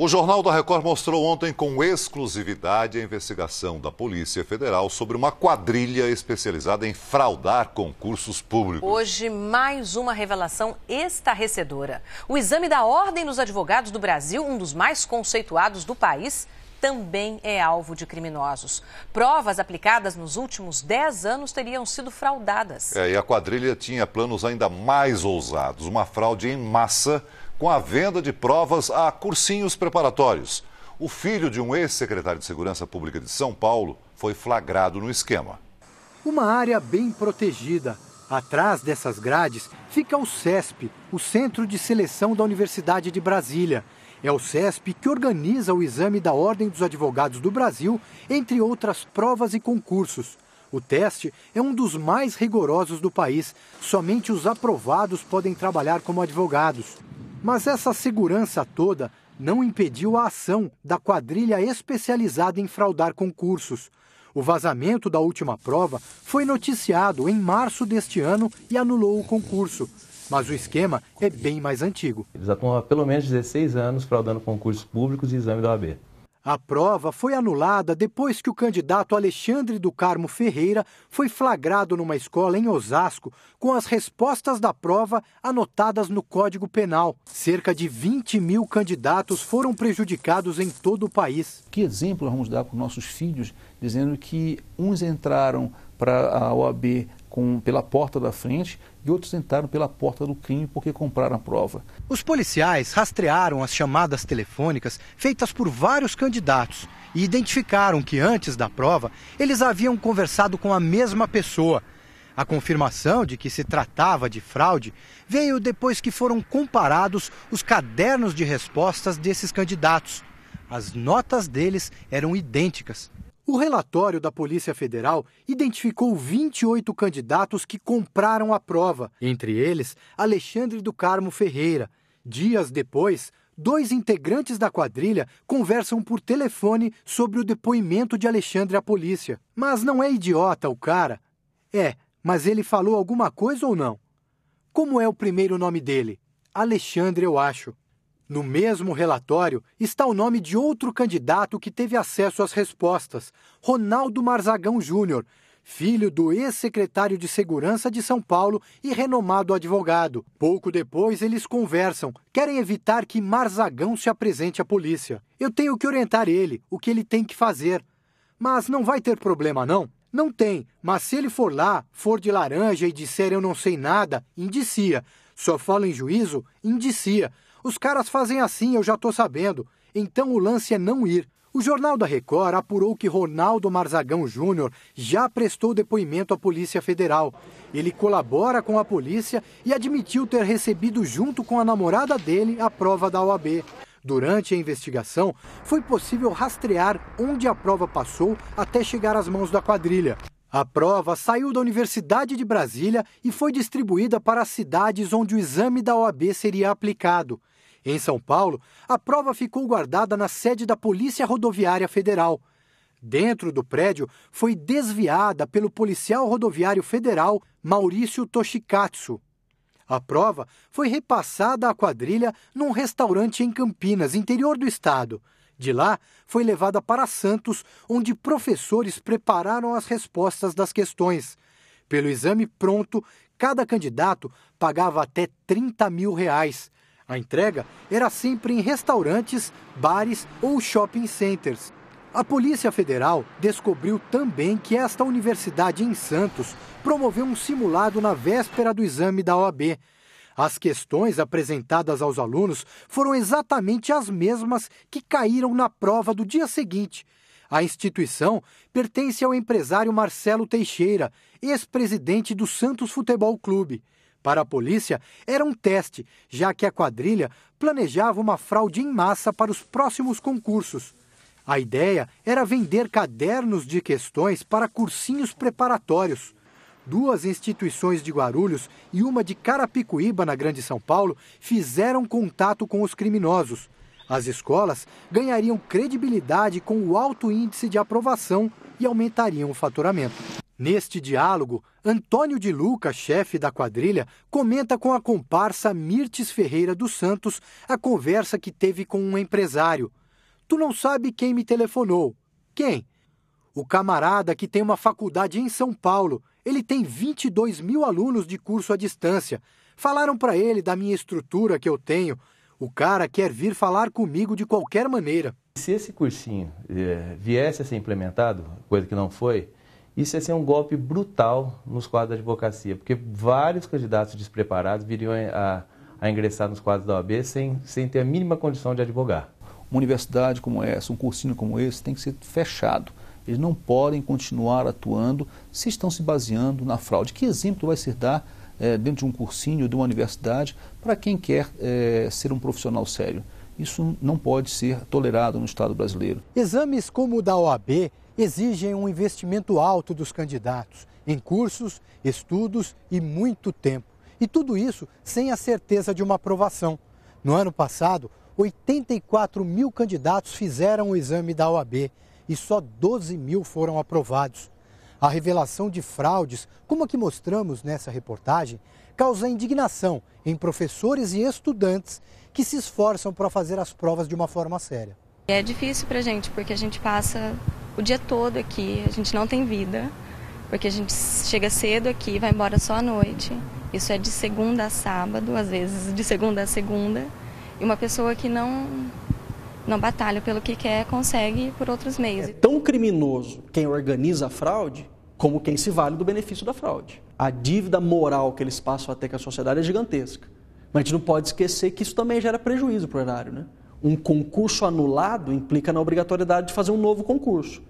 O Jornal da Record mostrou ontem com exclusividade a investigação da Polícia Federal sobre uma quadrilha especializada em fraudar concursos públicos. Hoje, mais uma revelação estarrecedora. O exame da Ordem dos Advogados do Brasil, um dos mais conceituados do país, também é alvo de criminosos. Provas aplicadas nos últimos 10 anos teriam sido fraudadas. E a quadrilha tinha planos ainda mais ousados, uma fraude em massa com a venda de provas a cursinhos preparatórios. O filho de um ex-secretário de Segurança Pública de São Paulo foi flagrado no esquema. Uma área bem protegida. Atrás dessas grades fica o CESP, o Centro de Seleção da Universidade de Brasília. É o CESP que organiza o exame da Ordem dos Advogados do Brasil, entre outras provas e concursos. O teste é um dos mais rigorosos do país. Somente os aprovados podem trabalhar como advogados. Mas essa segurança toda não impediu a ação da quadrilha especializada em fraudar concursos. O vazamento da última prova foi noticiado em março deste ano e anulou o concurso. Mas o esquema é bem mais antigo. Eles atuam há pelo menos 16 anos fraudando concursos públicos e exame da OAB. A prova foi anulada depois que o candidato Alexandre do Carmo Ferreira foi flagrado numa escola em Osasco com as respostas da prova anotadas no Código Penal. Cerca de 20 mil candidatos foram prejudicados em todo o país. Que exemplo nós vamos dar para os nossos filhos, dizendo que uns entraram para a OAB pela porta da frente e outros entraram pela porta do crime porque compraram a prova. Os policiais rastrearam as chamadas telefônicas feitas por vários candidatos e identificaram que antes da prova eles haviam conversado com a mesma pessoa. A confirmação de que se tratava de fraude veio depois que foram comparados os cadernos de respostas desses candidatos. As notas deles eram idênticas. O relatório da Polícia Federal identificou 28 candidatos que compraram a prova, entre eles Alexandre do Carmo Ferreira. Dias depois, 2 integrantes da quadrilha conversam por telefone sobre o depoimento de Alexandre à polícia. Mas não é idiota o cara? Mas ele falou alguma coisa ou não? Como é o primeiro nome dele? Alexandre, eu acho. No mesmo relatório está o nome de outro candidato que teve acesso às respostas, Ronaldo Marzagão Júnior, filho do ex-secretário de Segurança de São Paulo e renomado advogado. Pouco depois eles conversam, querem evitar que Marzagão se apresente à polícia. Eu tenho que orientar ele, o que ele tem que fazer. Mas não vai ter problema não? Não tem, mas se ele for lá, for de laranja e disser eu não sei nada, indicia. Só falo em juízo, indicia. Os caras fazem assim, eu já estou sabendo. Então o lance é não ir. O Jornal da Record apurou que Ronaldo Marzagão Júnior já prestou depoimento à Polícia Federal. Ele colabora com a polícia e admitiu ter recebido junto com a namorada dele a prova da OAB. Durante a investigação, foi possível rastrear onde a prova passou até chegar às mãos da quadrilha. A prova saiu da Universidade de Brasília e foi distribuída para as cidades onde o exame da OAB seria aplicado. Em São Paulo, a prova ficou guardada na sede da Polícia Rodoviária Federal. Dentro do prédio, foi desviada pelo policial rodoviário federal Maurício Toshikatsu. A prova foi repassada à quadrilha num restaurante em Campinas, interior do estado. De lá, foi levada para Santos, onde professores prepararam as respostas das questões. Pelo exame pronto, cada candidato pagava até R$30 mil. A entrega era sempre em restaurantes, bares ou shopping centers. A Polícia Federal descobriu também que esta universidade em Santos promoveu um simulado na véspera do exame da OAB. As questões apresentadas aos alunos foram exatamente as mesmas que caíram na prova do dia seguinte. A instituição pertence ao empresário Marcelo Teixeira, ex-presidente do Santos Futebol Clube. Para a polícia, era um teste, já que a quadrilha planejava uma fraude em massa para os próximos concursos. A ideia era vender cadernos de questões para cursinhos preparatórios. 2 instituições de Guarulhos e uma de Carapicuíba, na Grande São Paulo, fizeram contato com os criminosos. As escolas ganhariam credibilidade com o alto índice de aprovação e aumentariam o faturamento. Neste diálogo, Antônio de Luca, chefe da quadrilha, comenta com a comparsa Mirtes Ferreira dos Santos a conversa que teve com um empresário. Tu não sabe quem me telefonou. Quem? O camarada que tem uma faculdade em São Paulo. Ele tem 22 mil alunos de curso à distância. Falaram para ele da minha estrutura que eu tenho. O cara quer vir falar comigo de qualquer maneira. Se esse cursinho viesse a ser implementado, coisa que não foi, isso ia ser um golpe brutal nos quadros da advocacia, porque vários candidatos despreparados viriam a ingressar nos quadros da OAB sem ter a mínima condição de advogar. Uma universidade como essa, um cursinho como esse, tem que ser fechado. Eles não podem continuar atuando se estão se baseando na fraude. Que exemplo vai ser dar dentro de um cursinho, de uma universidade, para quem quer ser um profissional sério? Isso não pode ser tolerado no Estado brasileiro. Exames como o da OAB exigem um investimento alto dos candidatos, em cursos, estudos e muito tempo. E tudo isso sem a certeza de uma aprovação. No ano passado, 84 mil candidatos fizeram o exame da OAB e só 12 mil foram aprovados. A revelação de fraudes, como a que mostramos nessa reportagem, causa indignação em professores e estudantes que se esforçam para fazer as provas de uma forma séria. É difícil para a gente, porque a gente passa o dia todo aqui, a gente não tem vida, porque a gente chega cedo aqui e vai embora só à noite. Isso é de segunda a sábado, às vezes de segunda a segunda. E uma pessoa que não batalha pelo que quer, consegue por outros meios. É tão criminoso quem organiza a fraude como quem se vale do benefício da fraude. A dívida moral que eles passam a ter com a sociedade é gigantesca. Mas a gente não pode esquecer que isso também gera prejuízo para o erário, né? Um concurso anulado implica na obrigatoriedade de fazer um novo concurso.